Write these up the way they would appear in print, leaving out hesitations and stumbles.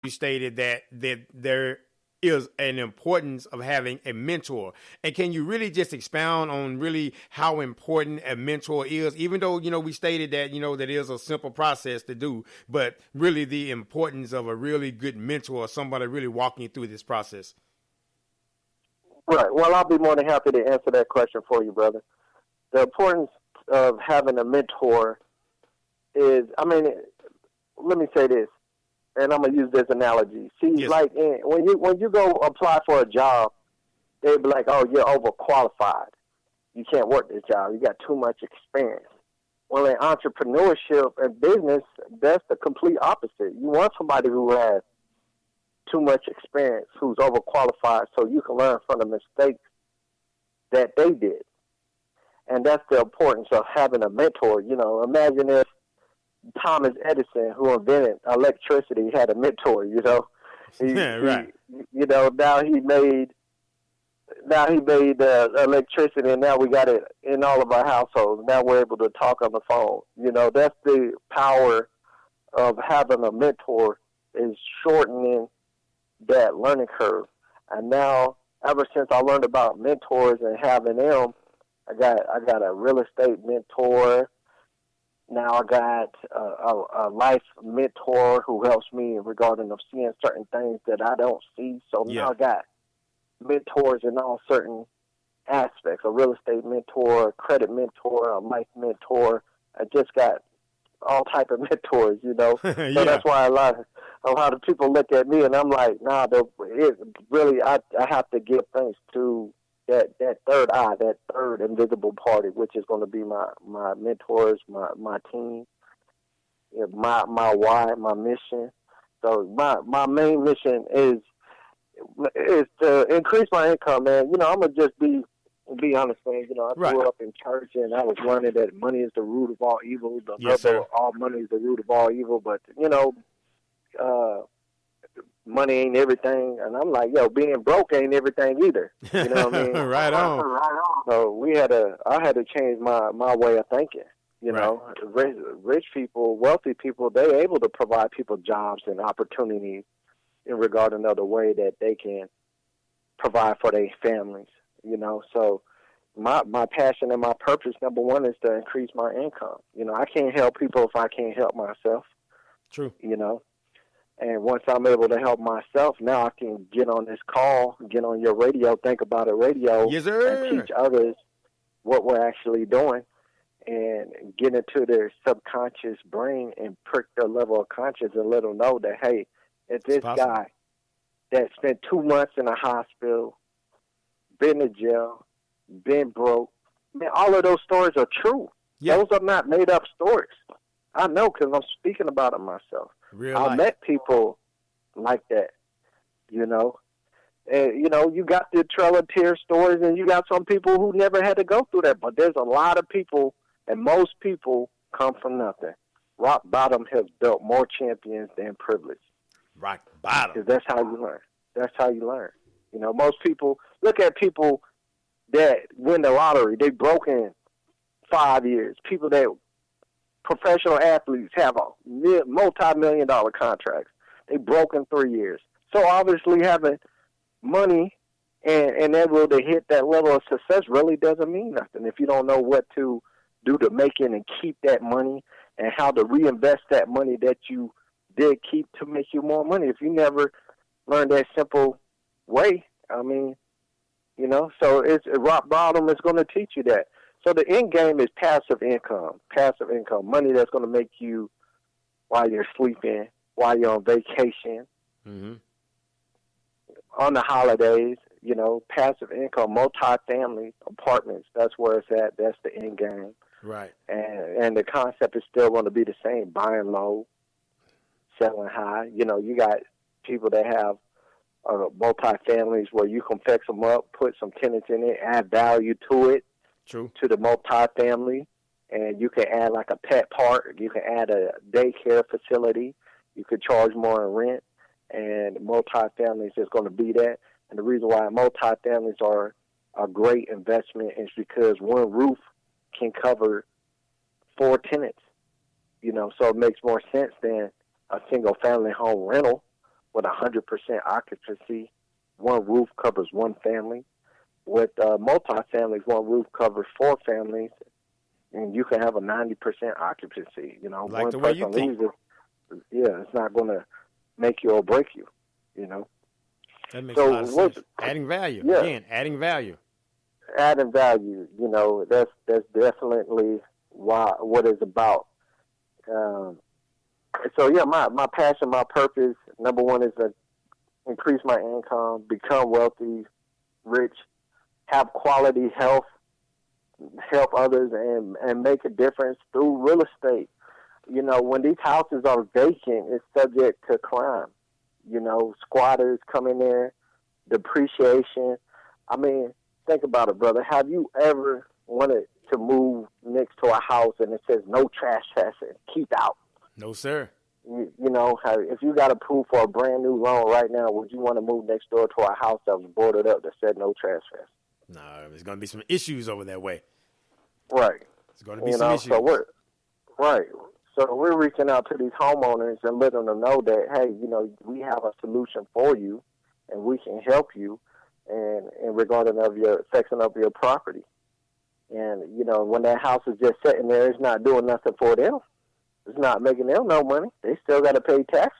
you stated that there is an importance of having a mentor. And can you really just expound on really how important a mentor is, even though, we stated that, that is a simple process to do, but really the importance of a really good mentor, somebody really walking you through this process? Right. Well, I'll be more than happy to answer that question for you, brother. The importance of having a mentor is, let me say this, and I'm gonna use this analogy. See, yes. like when you go apply for a job, they be like, "Oh, you're overqualified. You can't work this job. You got too much experience." Well, in entrepreneurship and business, that's the complete opposite. You want somebody who has too much experience, who's overqualified, so you can learn from the mistakes that they did. And that's the importance of having a mentor. Imagine if Thomas Edison, who invented electricity, had a mentor. Right. Now he made electricity, and now we got it in all of our households. Now we're able to talk on the phone. That's the power of having a mentor, is shortening that learning curve. And now, ever since I learned about mentors and having them, I got a real estate mentor. Now I got a life mentor who helps me regarding of seeing certain things that I don't see. So now I got mentors in all certain aspects: a real estate mentor, a credit mentor, a life mentor. I just got all type of mentors, So that's why a lot of people look at me and I'm like, nah, I have to give thanks to that third eye, that third invisible party, which is going to be my mentors, my team, my why, my mission. So my main mission is to increase my income, man. I'm gonna just be honest, man. I grew up in church and I was learning that money is the root of all evil. All money is the root of all evil, but money ain't everything, and I'm like, being broke ain't everything either. You know what I mean? Right on. So I had to change my way of thinking. Rich people, wealthy people, they're able to provide people jobs and opportunities in regarding of the way that they can provide for their families. So my passion and my purpose, number one, is to increase my income. I can't help people if I can't help myself. True. And once I'm able to help myself, now I can get on this call, get on your radio, Think About It radio, yes, sir, and teach others what we're actually doing and get into their subconscious brain and prick their level of conscience and let them know that, hey, if this guy that spent 2 months in a hospital, been in jail, been broke, man, all of those stories are true. Yep. Those are not made-up stories. I know because I'm speaking about it myself. I met people like that, And, you got the Trail of Tears stories, and you got some people who never had to go through that. But there's a lot of people, and most people come from nothing. Rock bottom has built more champions than privilege. Rock bottom. Because that's how you learn. That's how you learn. Most people, look at people that win the lottery. They broke in 5 years. People that professional athletes have multi-million-dollar contracts. They broke in 3 years. So obviously having money and able to hit that level of success really doesn't mean nothing if you don't know what to do to make it and keep that money and how to reinvest that money that you did keep to make you more money. If you never learned that simple way, so it's rock bottom is going to teach you that. So the end game is passive income, money that's going to make you while you're sleeping, while you're on vacation, on the holidays, passive income, multi-family apartments. That's where it's at. That's the end game. Right. And the concept is still going to be the same, buying low, selling high. You got people that have multi-families where you can fix them up, put some tenants in it, add value to it. True. To the multi-family, and you can add like a pet park. You can add a daycare facility. You could charge more in rent, and multi-families is going to be that. And the reason why multi-families are a great investment is because one roof can cover 4 tenants. So it makes more sense than a single-family home rental with 100% occupancy. One roof covers one family. With multi-families, one roof covers 4 families, and you can have a 90% occupancy. You know, like one the way you person think. leaves, it's not going to make you or break you. You know. That makes a lot of sense. Adding value. Yeah. Again, adding value. Adding value. You know, that's definitely what it's about. So yeah, my passion, my purpose, number one is to increase my income, become wealthy, rich, have quality health, help others, and make a difference through real estate. You know, when these houses are vacant, it's subject to crime. You know, squatters come in there, depreciation. I mean, think about it, brother. Have you ever wanted to move next to a house and it says no trespassing, keep out? No, sir. You know, if you got approved for a brand new loan right now, would you want to move next door to a house that was boarded up that said no trespass? No, there's going to be some issues over that way. Right. There's going to be some issues. So we're reaching out to these homeowners and letting them know that, hey, you know, we have a solution for you, and we can help you, and regarding of your fixing up your property. And you know, when that house is just sitting there, it's not doing nothing for them. It's not making them no money. They still got to pay taxes.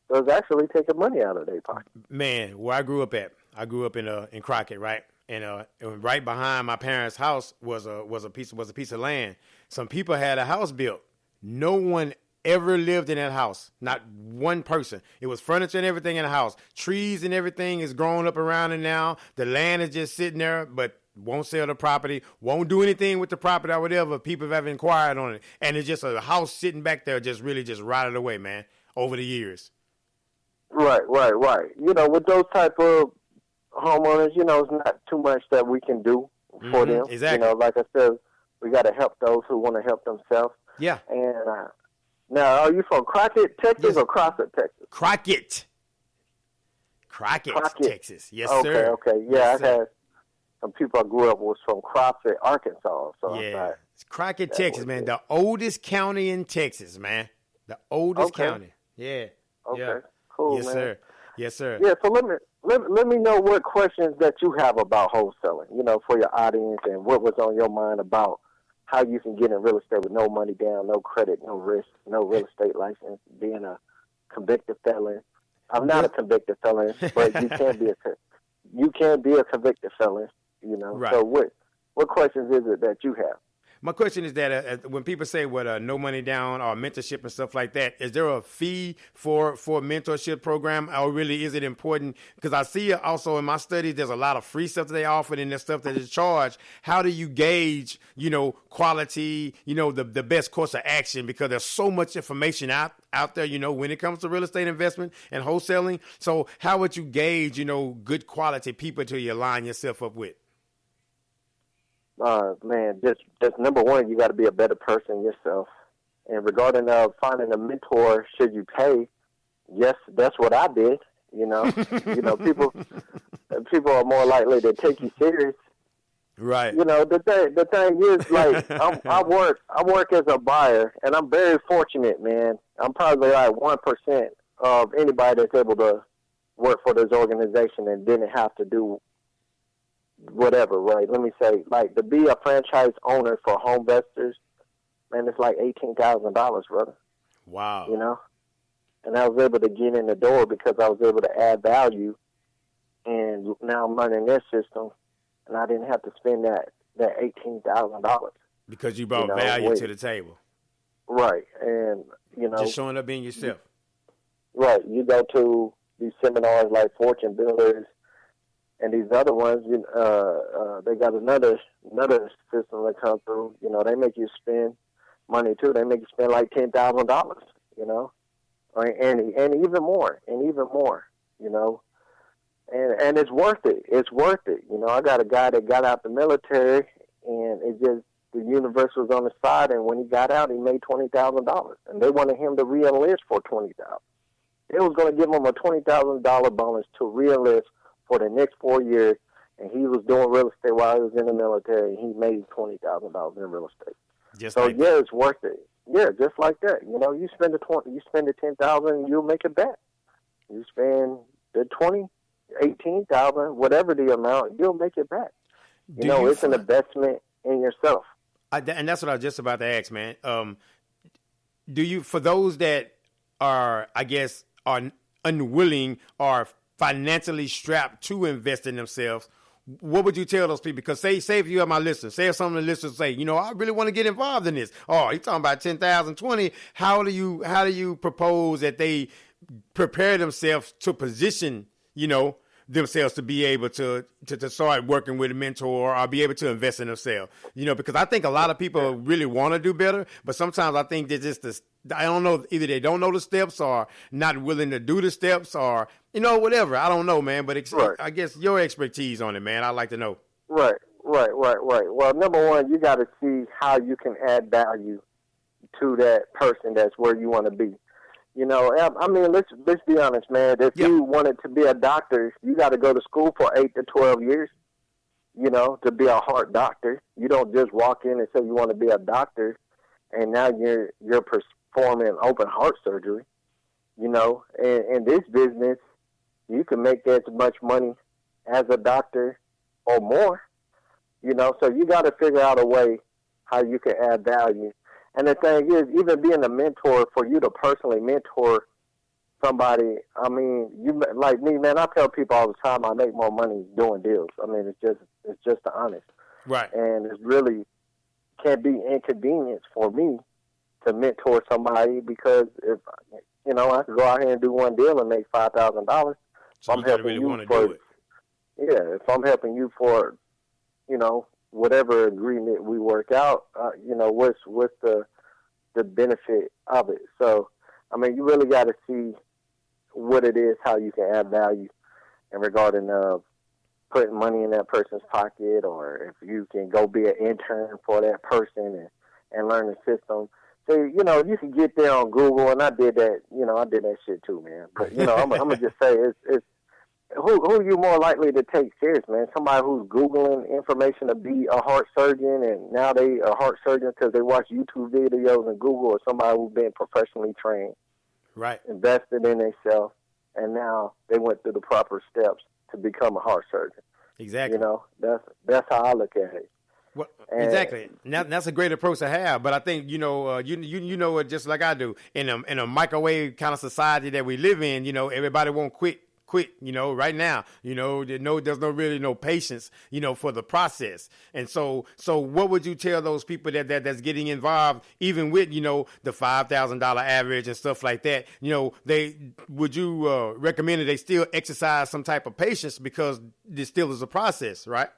So it's actually taking money out of their pocket. Man, where I grew up in Crockett, right? And right behind my parents' house was a piece of land. Some people had a house built. No one ever lived in that house. Not one person. It was furniture and everything in the house. Trees and everything is growing up around it now. The land is just sitting there, but won't sell the property, won't do anything with the property or whatever. People have inquired on it. And it's just a house sitting back there just really just rotted away, man, over the years. Right. You know, with those type of homeowners, you know, it's not too much that we can do for them. Exactly. You know, like I said, we got to help those who want to help themselves. Yeah. And now, are you from Crockett, Texas, or Crossett, Texas? Crockett, Texas. Yes, okay, sir. Okay. Yeah, yes, I had some people I grew up with from Crossett, Arkansas. So yeah, it's Crockett, Texas, man. The oldest county in Texas, man. The oldest county. Yeah. Okay. Yeah. Cool, yes, man. Sir. Yes, sir. Yeah. So let me know what questions that you have about wholesaling. You know, for your audience, and what was on your mind about how you can get in real estate with no money down, no credit, no risk, no real estate license, being a convicted felon. I'm not a convicted felon, but you can be a convicted felon. You know. Right. So what questions is it that you have? My question is that when people say no money down or mentorship and stuff like that, is there a fee for a mentorship program, or really is it important? Because I see also in my studies, there's a lot of free stuff that they offer and there's stuff that is charged. How do you gauge, you know, quality, you know, the best course of action? Because there's so much information out there, you know, when it comes to real estate investment and wholesaling. So how would you gauge, you know, good quality people to you line yourself up with? Man, just number one, you got to be a better person yourself. And regarding finding a mentor, should you pay? Yes, that's what I did. You know, people are more likely to take you serious. Right. You know, the thing is, like, I work as a buyer, and I'm very fortunate, man. I'm probably like 1% of anybody that's able to work for this organization and didn't have to do whatever, right? Let me say, like, to be a franchise owner for home investors, man, it's like $18,000, brother. Wow. You know? And I was able to get in the door because I was able to add value, and now I'm learning their system, and I didn't have to spend that $18,000. Because you brought value to the table. Right. And, you know. Just showing up being yourself. Right. You go to these seminars like Fortune Builders, and these other ones, they got another system that comes through. You know, they make you spend money too. They make you spend like $10,000. You know, and even more, You know, and it's worth it. It's worth it. You know, I got a guy that got out the military, and it just the universe was on his side. And when he got out, he made $20,000, and they wanted him to re-enlist for $20,000. They was going to give him a $20,000 bonus to re-enlist for the next 4 years, and he was doing real estate while he was in the military. He made $20,000 in real estate. It's worth it. Yeah, just like that. You know, you spend the $10,000, and you'll make it back. You spend the 20, 18,000, whatever the amount, you'll make it back. It's an investment in yourself. And that's what I was just about to ask, man. Do you, for those that are, I guess, are unwilling or financially strapped to invest in themselves, what would you tell those people? Because say if you have my listeners, say if some of the listeners say, I really want to get involved in this. Oh, you're talking about 10,000, 20. How do you propose that they prepare themselves to position, themselves to be able to start working with a mentor or be able to invest in themselves? Because I think a lot of people really want to do better, but sometimes I think they're I don't know, either they don't know the steps or not willing to do the steps or, whatever. I don't know, man, but I guess your expertise on it, man, I'd like to know. Right. Well, number one, you got to see how you can add value to that person that's where you want to be. Let's be honest, man. If you wanted to be a doctor, you got to go to school for 8 to 12 years, to be a heart doctor. You don't just walk in and say you want to be a doctor, and now you're performing open heart surgery. In this business, you can make as much money as a doctor or more. So you got to figure out a way how you can add value. And the thing is, even being a mentor, for you to personally mentor somebody, you like me, man. I tell people all the time, I make more money doing deals. It's just the honest, right? And it really can be inconvenience for me to mentor somebody because if I could go out here and do one deal and make $5,000. So I'm helping you do it. Yeah, if I'm helping you for, whatever agreement we work out, what's the benefit of it? So, you really got to see what it is, how you can add value, and regarding putting money in that person's pocket, or if you can go be an intern for that person and learn the system. So, you can get there on Google, and I did that. I did that shit too, man. But I'm gonna just say it's. Who are you more likely to take serious, man? Somebody who's Googling information to be a heart surgeon, and now they are heart surgeons because they watch YouTube videos and Google, or somebody who's been professionally trained, right? Invested in themselves, and now they went through the proper steps to become a heart surgeon. Exactly. That's how I look at it. Well, exactly. Now, that's a great approach to have, but I think you know it just like I do. In a microwave kind of society that we live in, everybody won't quit, right now. There's no patience, for the process. And so what would you tell those people that's getting involved, even with, the $5,000 average and stuff like that? Would you recommend that they still exercise some type of patience because this still is a process, right?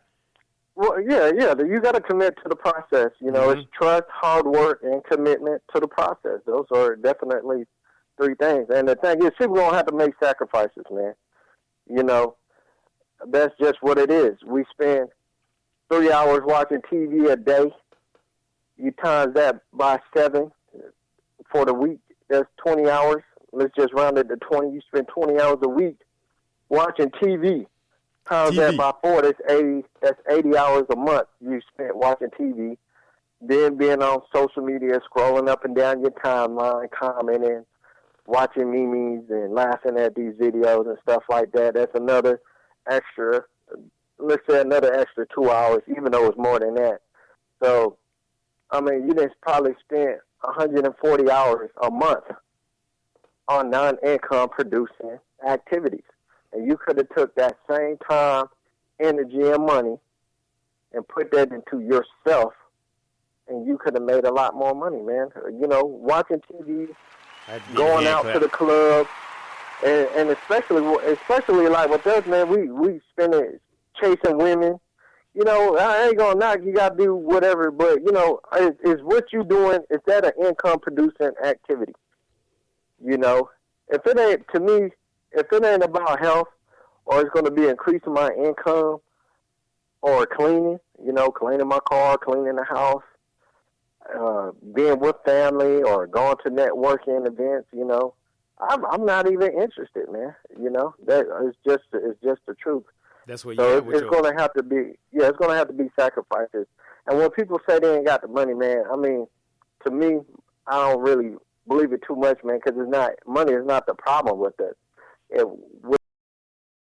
Well, yeah. You got to commit to the process. It's trust, hard work, and commitment to the process. Those are definitely three things. And the thing is, people don't have to make sacrifices, man. That's just what it is. We spend 3 hours watching TV a day. You times that by 7 for the week. That's 20 hours. Let's just round it to 20. You spend 20 hours a week watching TV. Times that by 4, that's 80 hours a month you spent watching TV. Then being on social media, scrolling up and down your timeline, commenting, watching memes and laughing at these videos and stuff like that. That's another extra, let's say another extra 2 hours, even though it's more than that. So, you just probably spent 140 hours a month on non-income producing activities. And you could have took that same time, energy, and money and put that into yourself, and you could have made a lot more money, man. Watching TV, going out to the club, and especially like with us, man, we spend it chasing women. I ain't gonna knock, you gotta do whatever, but is what you doing, is that an income producing activity? If it ain't, to me, if it ain't about health, or it's gonna be increasing my income, or cleaning, cleaning my car, cleaning the house, being with family, or going to networking events, I'm not even interested, man. That is just the truth. That's what. So it's going to have to be, it's going to have to be sacrifices. And when people say they ain't got the money, man, to me, I don't really believe it too much, man, because money is not the problem with it. with